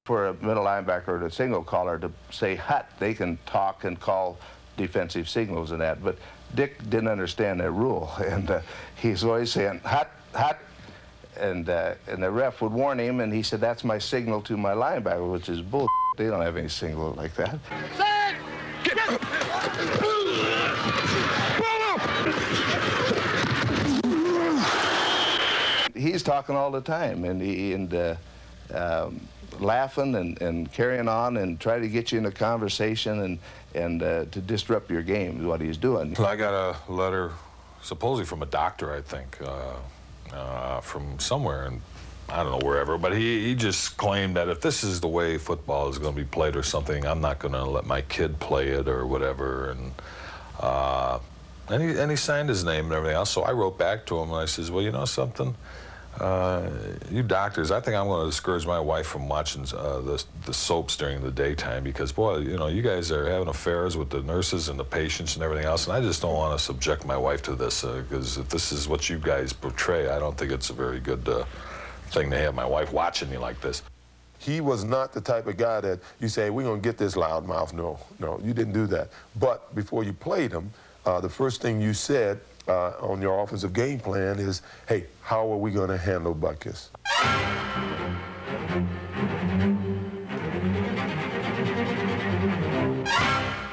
For a middle linebacker or a signal caller to say hut, they can talk and call defensive signals and that, but Dick didn't understand that rule, and he's always saying hut, hut, and the ref would warn him, and he said, that's my signal to my linebacker, which is bull. They don't have any signal like that. Set! He's talking all the time, and laughing and carrying on and try to get you in a conversation and to disrupt your game is what he's doing. I got a letter, supposedly from a doctor, I think, from somewhere, and I don't know wherever, but he just claimed that if this is the way football is going to be played or something, I'm not going to let my kid play it or whatever. And he signed his name and everything else. So I wrote back to him and I says, well, you know something? You doctors, I think I'm going to discourage my wife from watching the soaps during the daytime because, boy, you know, you guys are having affairs with the nurses and the patients and everything else, and I just don't want to subject my wife to this because if this is what you guys portray, I don't think it's a very good thing to have my wife watching me like this. He was not the type of guy that you say, we're going to get this loudmouth. No, no, you didn't do that. But before you played him, the first thing you said on your offensive game plan is, hey, how are we going to handle Butkus?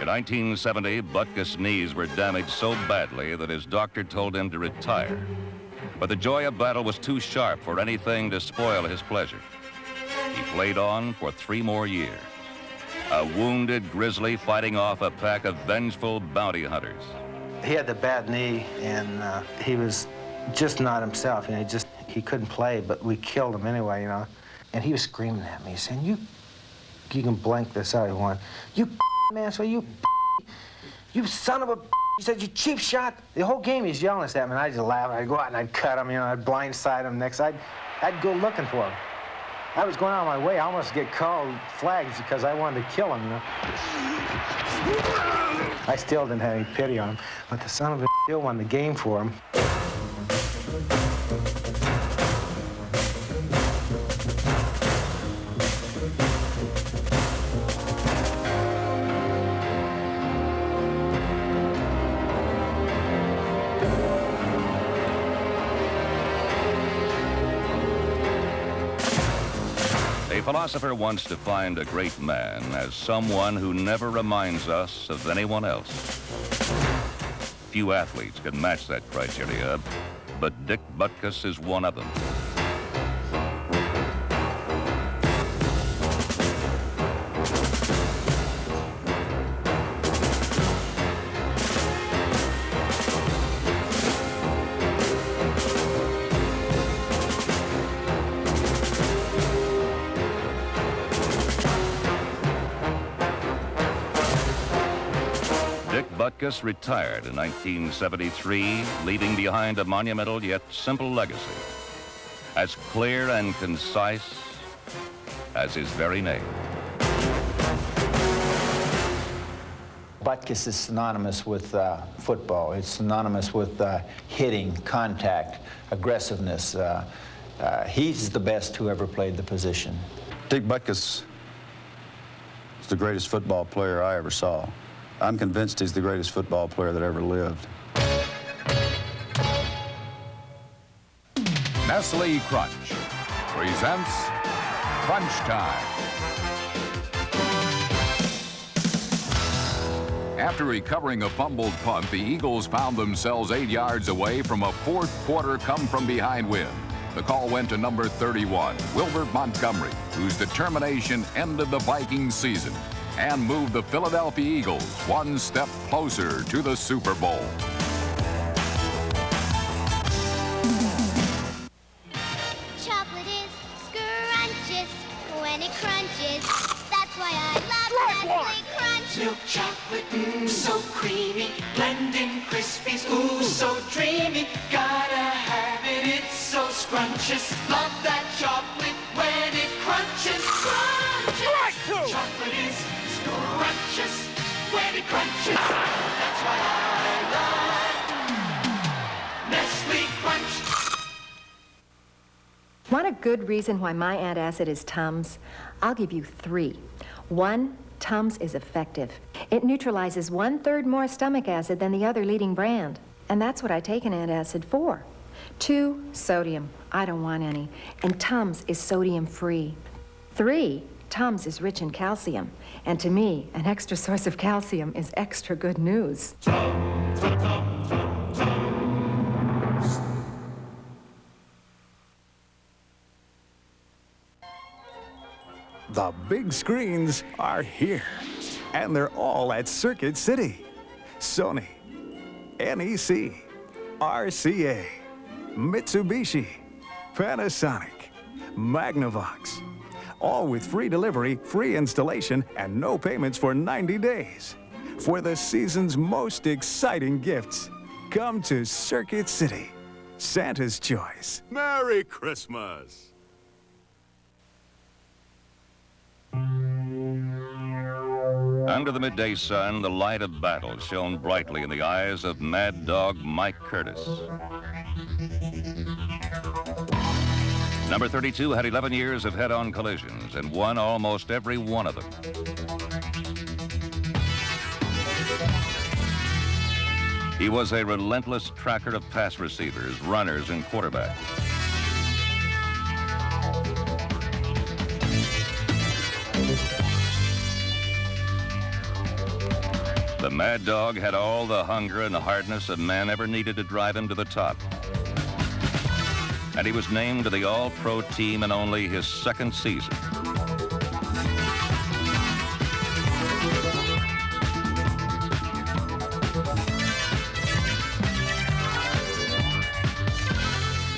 In 1970, Butkus' knees were damaged so badly that his doctor told him to retire. But the joy of battle was too sharp for anything to spoil his pleasure. He played on for 3 more years, a wounded grizzly fighting off a pack of vengeful bounty hunters. He had the bad knee, and he was just not himself. You know, he couldn't play, but we killed him anyway, you know. And he was screaming at me, saying, you can blank this out, he wanted, you man, so you son of a he said, you cheap shot. The whole game he's yelling at me, and I just laugh. I'd go out and I'd cut him, you know, I'd blindside him next. I'd go looking for him. I was going out of my way. I almost get called flags because I wanted to kill him, you know. I still didn't have any pity on him, but the son of a still won the game for him. A philosopher once defined a great man as someone who never reminds us of anyone else. Few athletes can match that criteria, but Dick Butkus is one of them. Dick Butkus retired in 1973, leaving behind a monumental yet simple legacy, as clear and concise as his very name. Butkus is synonymous with football. It's synonymous with hitting, contact, aggressiveness. He's the best who ever played the position. Dick Butkus is the greatest football player I ever saw. I'm convinced he's the greatest football player that ever lived. Nestle Crunch presents Crunch Time. After recovering a fumbled punt, the Eagles found themselves 8 yards away from a fourth quarter come-from-behind win. The call went to number 31, Wilbert Montgomery, whose determination ended the Vikings season and moved the Philadelphia Eagles one step closer to the Super Bowl. Chocolate is scrumptious when it crunches. That's why I love Nestle Crunch. Milk chocolate, so creamy. Blending Krispies, ooh, so dreamy. Gotta have it, it's so scrumptious. Love that chocolate when it crunches. Crunches! Chocolate is scrumptious when it crunches. That's why I love Nestle Crunch. Want a good reason why my antacid is Tums? I'll give you 3. 1, Tums is effective. It neutralizes 1/3 more stomach acid than the other leading brand. And that's what I take an antacid for. 2, sodium. I don't want any. And Tums is sodium-free. 3, Tums is rich in calcium. And to me, an extra source of calcium is extra good news. The big screens are here, and they're all at Circuit City. Sony, NEC, RCA, Mitsubishi, Panasonic, Magnavox, all with free delivery, free installation, and no payments for 90 days. For the season's most exciting gifts, come to Circuit City, Santa's choice. Merry Christmas! Under the midday sun, the light of battle shone brightly in the eyes of Mad Dog Mike Curtis. Number 32 had 11 years of head-on collisions and won almost every one of them. He was a relentless tracker of pass receivers, runners, and quarterbacks. The Mad Dog had all the hunger and hardness a man ever needed to drive him to the top. And he was named to the All-Pro team in only his second season.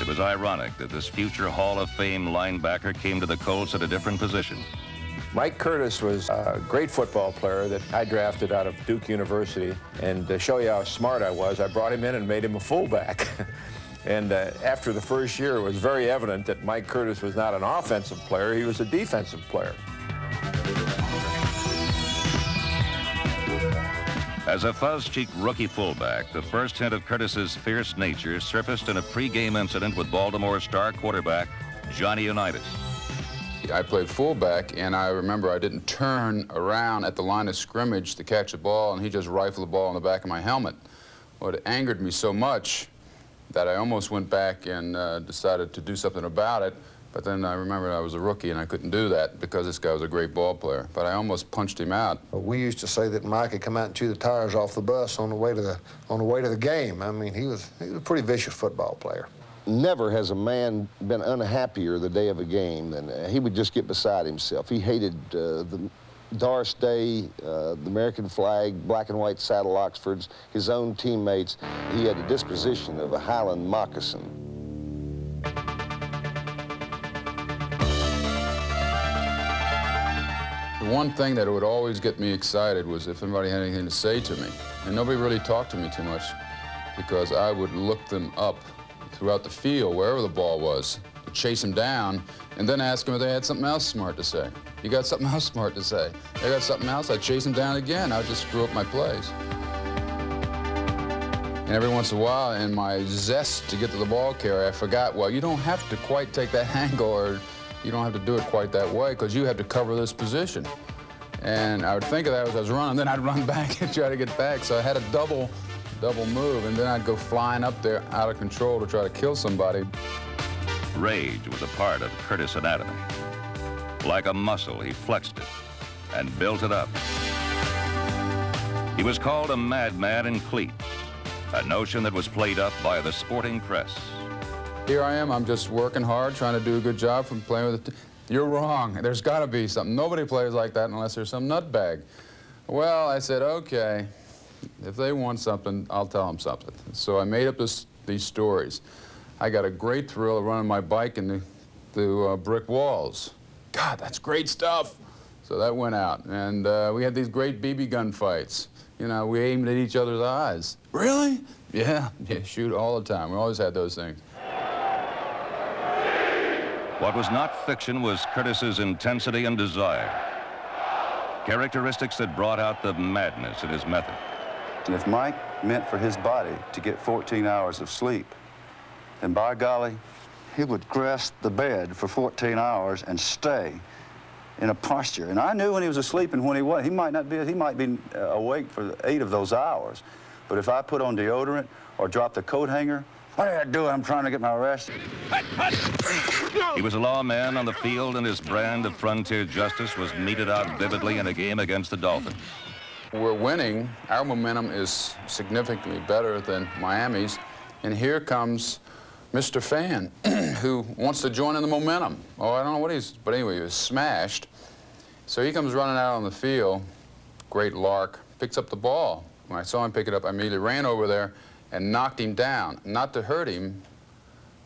It was ironic that this future Hall of Fame linebacker came to the Colts at a different position. Mike Curtis was a great football player that I drafted out of Duke University. And to show you how smart I was, I brought him in and made him a fullback. And after the first year, it was very evident that Mike Curtis was not an offensive player, he was a defensive player. As a fuzz-cheeked rookie fullback, the first hint of Curtis's fierce nature surfaced in a pre-game incident with Baltimore star quarterback Johnny Unitas. I played fullback, and I remember I didn't turn around at the line of scrimmage to catch the ball, and he just rifled the ball in the back of my helmet. Well, it angered me so much that I almost went back and decided to do something about it. But then I remembered I was a rookie and I couldn't do that because this guy was a great ball player. But I almost punched him out. We used to say that Mike had come out and chew the tires off the bus on the way to the game. I mean, he was a pretty vicious football player. Never has a man been unhappier the day of a game than he would just get beside himself. He hated the Doris Day, the American flag, black and white saddle Oxfords, his own teammates. He had the disposition of a Highland moccasin. The one thing that would always get me excited was if anybody had anything to say to me. And nobody really talked to me too much because I would look them up throughout the field, wherever the ball was, to chase them down, and then ask them if they had something else smart to say. You got something else smart to say? They got something else, I'd chase them down again. I'd just screw up my plays. And every once in a while, in my zest to get to the ball carrier, I forgot, well, you don't have to quite take that angle, or you don't have to do it quite that way, because you have to cover this position. And I would think of that as I was running, then I'd run back and try to get back. So I had a double move, and then I'd go flying up there out of control to try to kill somebody. Rage was a part of Curtis' anatomy. Like a muscle, he flexed it and built it up. He was called a madman in cleats, a notion that was played up by the sporting press. Here I am, I'm just working hard, trying to do a good job from playing with it. You're wrong, there's gotta be something. Nobody plays like that unless there's some nutbag. Well, I said, okay, if they want something, I'll tell them something. So I made up these stories. I got a great thrill of running my bike into brick walls. God, that's great stuff. So that went out, and we had these great BB gun fights. You know, we aimed at each other's eyes. Really? Yeah, shoot all the time. We always had those things. What was not fiction was Curtis's intensity and desire, characteristics that brought out the madness in his method. And if Mike meant for his body to get 14 hours of sleep, then by golly, he would caress the bed for 14 hours and stay in a posture. And I knew when he was asleep and when he was. He might be awake for 8 of those hours. But if I put on deodorant or drop the coat hanger, what did I do? I'm trying to get my rest. He was a lawman on the field, and his brand of frontier justice was meted out vividly in a game against the Dolphins. We're winning. Our momentum is significantly better than Miami's. And here comes Mr. Fan, who wants to join in the momentum. Oh, I don't know what but anyway, he was smashed. So he comes running out on the field, great lark, picks up the ball. When I saw him pick it up, I immediately ran over there and knocked him down. Not to hurt him,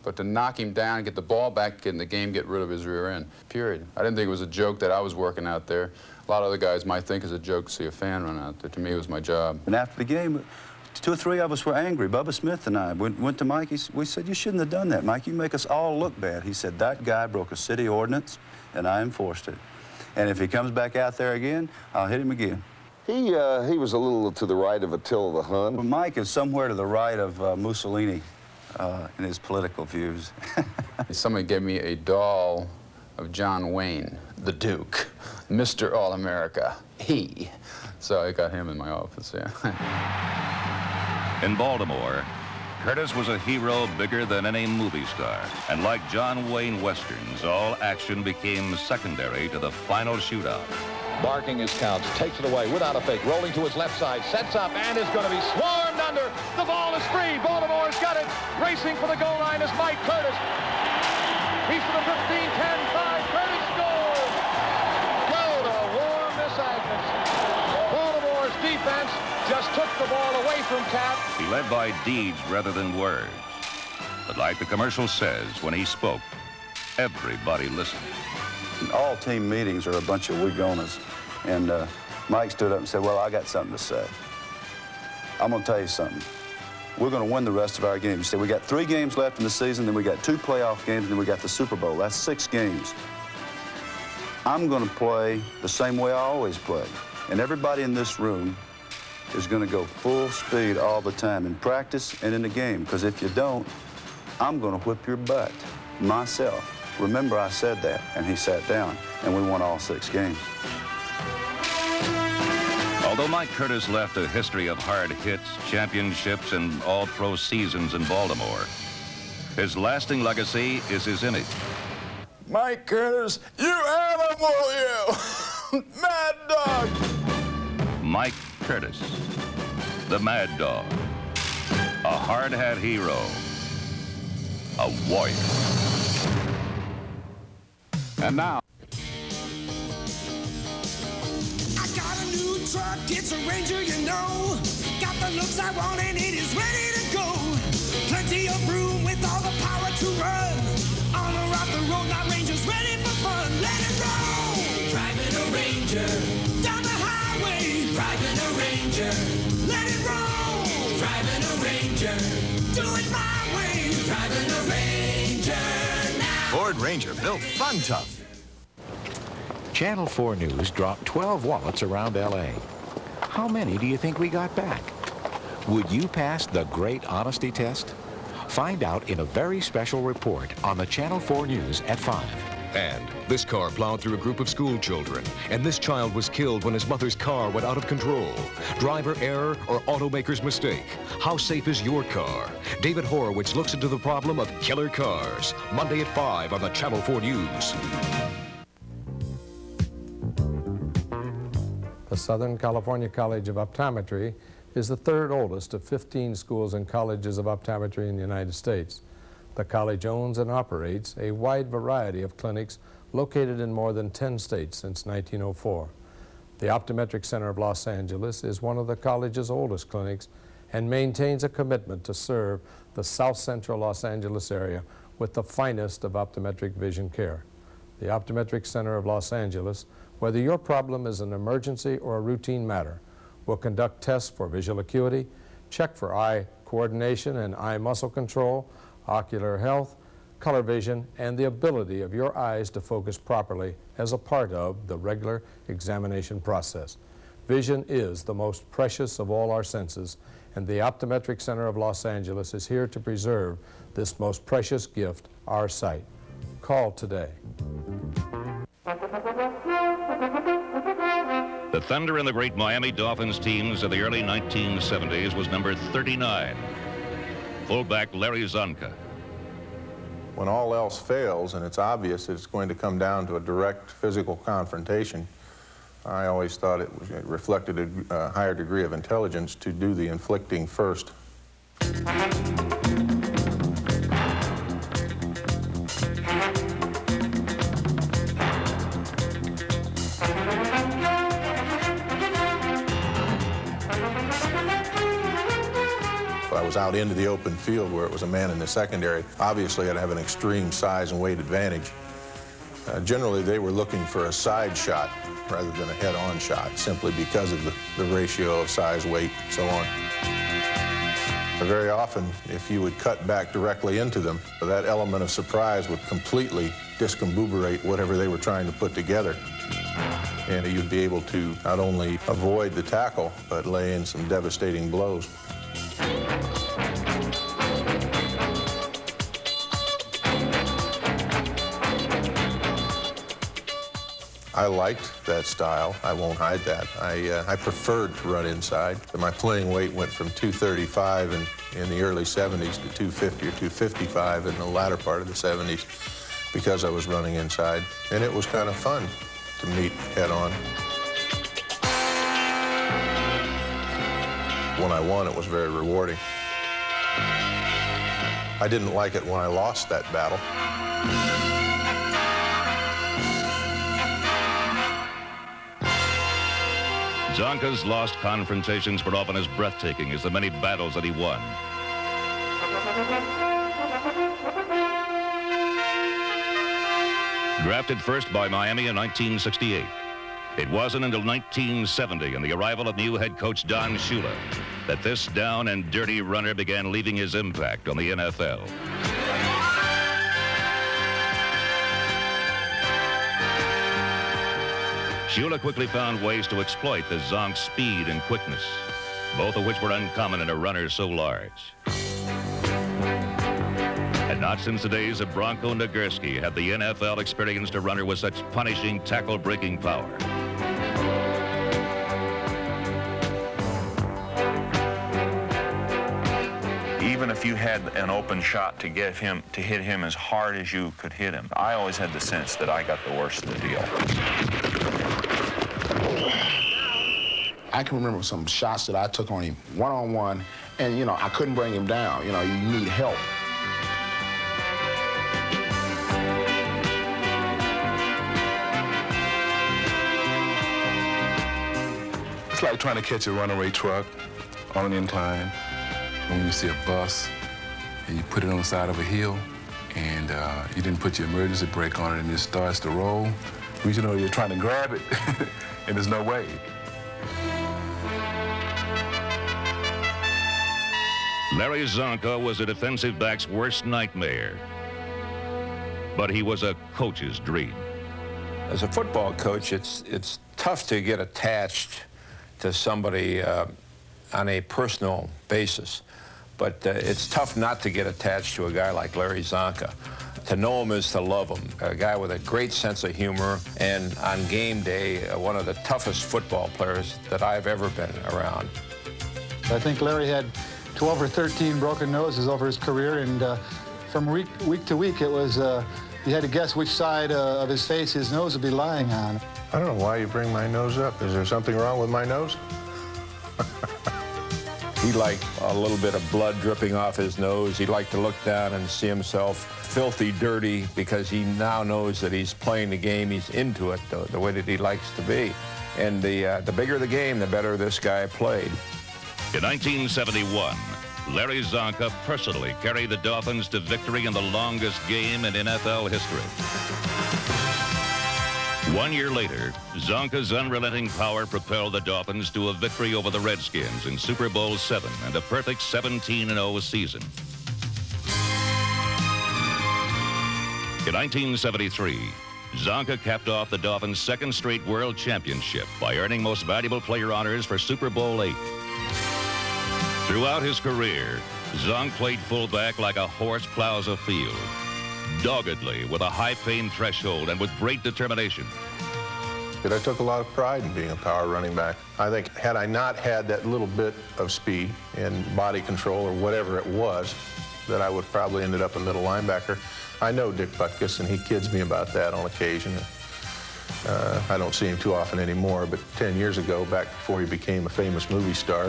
but to knock him down, get the ball back in the game, get rid of his rear end, period. I didn't think it was a joke that I was working out there. A lot of other guys might think it's a joke to see a fan run out there. To me, it was my job. And after the game, 2 or 3 of us were angry. Bubba Smith and I went to Mike. We said, you shouldn't have done that, Mike. You make us all look bad. He said, that guy broke a city ordinance, and I enforced it. And if he comes back out there again, I'll hit him again. He was a little to the right of Attila the Hun. Well, Mike is somewhere to the right of Mussolini in his political views. Somebody gave me a doll of John Wayne, the Duke, Mr. All-America, he. So I got him in my office, yeah. In Baltimore, Curtis was a hero bigger than any movie star. And like John Wayne Westerns, all action became secondary to the final shootout. Barking his counts, takes it away without a fake, rolling to his left side, sets up, and is going to be swarmed under. The ball is free. Baltimore's got it. Racing for the goal line is Mike Curtis. He's to the 15, 10, 5. Curtis scores. Go to war, Miss Agnes. Baltimore's defense just took the ball away from Cap. He led by deeds rather than words. But like the commercial says, when he spoke, everybody listened. All team meetings are a bunch of wigonas. And Mike stood up and said, well, I got something to say. I'm going to tell you something. We're going to win the rest of our games. He said, we got 3 games left in the season, then we got 2 playoff games, and then we got the Super Bowl. That's 6 games. I'm going to play the same way I always play. And everybody in this room is going to go full speed all the time in practice and in the game. Because if you don't, I'm going to whip your butt myself. Remember, I said that, and he sat down, and we won all 6 games. Although Mike Curtis left a history of hard hits, championships, and all-pro seasons in Baltimore, his lasting legacy is his image. Mike Curtis, you animal, you! Mad Dog! Mike Curtis, the Mad Dog, a hard-hat hero, a warrior. And now. I got a new truck, it's a Ranger, you know. Got the looks I want and it is ready to go. Plenty of room with all the power to run. On or off the road, my Ranger's ready for fun. Let it roll! Driving a Ranger. Down the highway. Driving a Ranger. Let it roll! Driving a Ranger. Do it my way. Driving a Ranger now. Ford Ranger, built fun tough. Channel 4 News dropped 12 wallets around L.A. How many do you think we got back? Would you pass the great honesty test? Find out in a very special report on the Channel 4 News at 5. And this car plowed through a group of school children, and this child was killed when his mother's car went out of control. Driver error or automaker's mistake? How safe is your car? David Horowitz looks into the problem of killer cars. Monday at 5 on the Channel 4 News. The Southern California College of Optometry is the 3rd oldest of 15 schools and colleges of optometry in the United States. The college owns and operates a wide variety of clinics located in more than 10 states since 1904. The Optometric Center of Los Angeles is one of the college's oldest clinics and maintains a commitment to serve the South Central Los Angeles area with the finest of optometric vision care. The Optometric Center of Los Angeles, whether your problem is an emergency or a routine matter, will conduct tests for visual acuity, check for eye coordination and eye muscle control, ocular health, color vision, and the ability of your eyes to focus properly as a part of the regular examination process. Vision is the most precious of all our senses, and the Optometric Center of Los Angeles is here to preserve this most precious gift, our sight. Call today. The Thunder in the great Miami Dolphins teams of the early 1970s was number 39. Fullback Larry Csonka. When all else fails and it's obvious it's going to come down to a direct physical confrontation, I always thought it reflected a higher degree of intelligence to do the inflicting first. I was out into the open field where it was a man in the secondary. Obviously, I'd have an extreme size and weight advantage. Generally, they were looking for a side shot rather than a head-on shot, simply because of the ratio of size, weight, and so on. Very often, if you would cut back directly into them, that element of surprise would completely discombobulate whatever they were trying to put together. And you'd be able to not only avoid the tackle, but lay in some devastating blows. I liked that style. I won't hide that. I preferred to run inside. My playing weight went from 235 in the early 70s to 250 or 255 in the latter part of the 70s because I was running inside. And it was kind of fun to meet head on. When I won, it was very rewarding. I didn't like it when I lost that battle. Csonka's lost confrontations were often as breathtaking as the many battles that he won. Drafted first by Miami in 1968, it wasn't until 1970 and the arrival of new head coach Don Shula that this down and dirty runner began leaving his impact on the NFL. Shula quickly found ways to exploit the Zonk's speed and quickness, both of which were uncommon in a runner so large. And not since the days of Bronco Nagurski had the NFL experienced a runner with such punishing tackle-breaking power. Even if you had an open shot to hit him as hard as you could hit him, I always had the sense that I got the worst of the deal. I can remember some shots that I took on him one-on-one, and, you know, I couldn't bring him down. You know, you need help. It's like trying to catch a runaway truck on an incline. When you see a bus and you put it on the side of a hill and you didn't put your emergency brake on it and it starts to roll, you know you're trying to grab it and there's no way. Larry Csonka was a defensive back's worst nightmare, but he was a coach's dream. As a football coach, it's tough to get attached to somebody on a personal basis, but it's tough not to get attached to a guy like Larry Csonka. To know him is to love him. A guy with a great sense of humor, and on game day, one of the toughest football players that I've ever been around. I think Larry had 12 or 13 broken noses over his career, and from week to week, it was, you had to guess which side of his face his nose would be lying on. I don't know why you bring my nose up. Is there something wrong with my nose? He liked a little bit of blood dripping off his nose. He'd like to look down and see himself filthy dirty because he now knows that he's playing the game. He's into it the way that he likes to be. And the bigger the game, the better this guy played. In 1971, Larry Csonka personally carried the Dolphins to victory in the longest game in NFL history. 1 year later, Csonka's unrelenting power propelled the Dolphins to a victory over the Redskins in Super Bowl VII and a perfect 17-0 season. In 1973, Csonka capped off the Dolphins' second straight World Championship by earning Most Valuable Player honors for Super Bowl VIII. Throughout his career, Csonka played fullback like a horse plows a field, doggedly, with a high pain threshold and with great determination. I took a lot of pride in being a power running back. I think had I not had that little bit of speed and body control or whatever it was, that I would probably ended up a middle linebacker. I know Dick Butkus, and he kids me about that on occasion. I don't see him too often anymore, but 10 years ago, back before he became a famous movie star,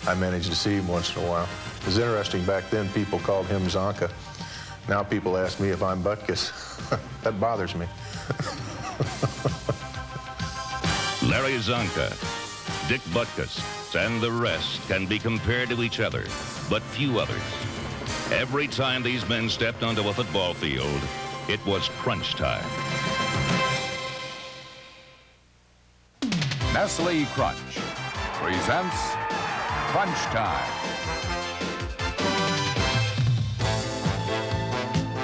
I managed to see him once in a while. It was interesting, back then people called him Csonka. Now people ask me if I'm Butkus. That bothers me. Larry Csonka, Dick Butkus, and the rest can be compared to each other, but few others. Every time these men stepped onto a football field, it was crunch time. Nestle Crunch presents Crunch Time.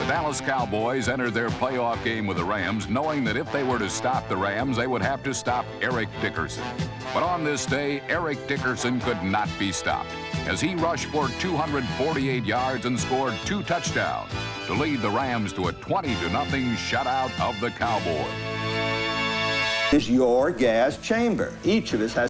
The Dallas Cowboys entered their playoff game with the Rams, knowing that if they were to stop the Rams, they would have to stop Eric Dickerson. But on this day, Eric Dickerson could not be stopped, as he rushed for 248 yards and scored 2 touchdowns to lead the Rams to a 20-0 shutout of the Cowboys. Is your gas chamber. Each of us has